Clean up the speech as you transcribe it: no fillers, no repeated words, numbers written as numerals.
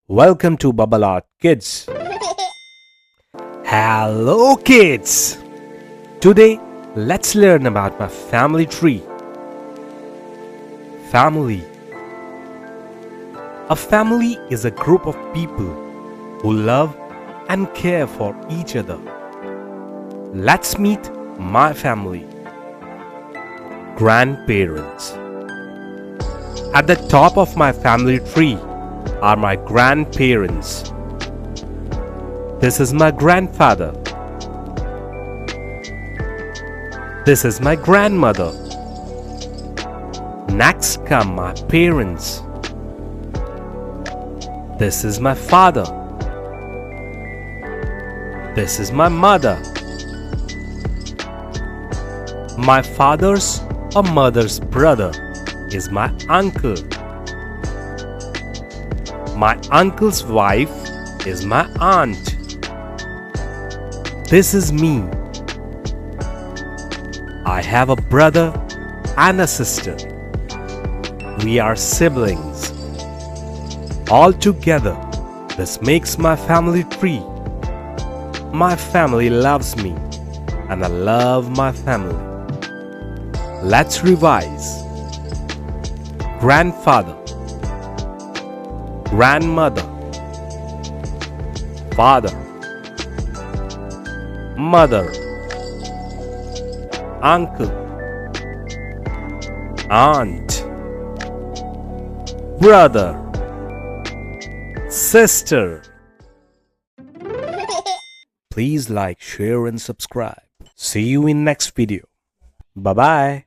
Welcome to Bubble Art Kids. Hello kids! Today let's learn about my family tree. Family. A family is a group of people who love and care for each other. Let's meet my family. Grandparents. At the top of my family tree are my grandparents. This is my grandfather. This is my grandmother. Next come my parents. This is my father. This is my mother. My father's or mother's brother is my uncle. My uncle's wife is my aunt. This is me. I have a brother and a sister. We are siblings. All together, this makes my family tree. My family loves me, and I love my family. Let's revise. Grandfather, grandmother, father, mother, uncle, aunt, brother, sister. Please like, share and subscribe. See you in next video. Bye bye.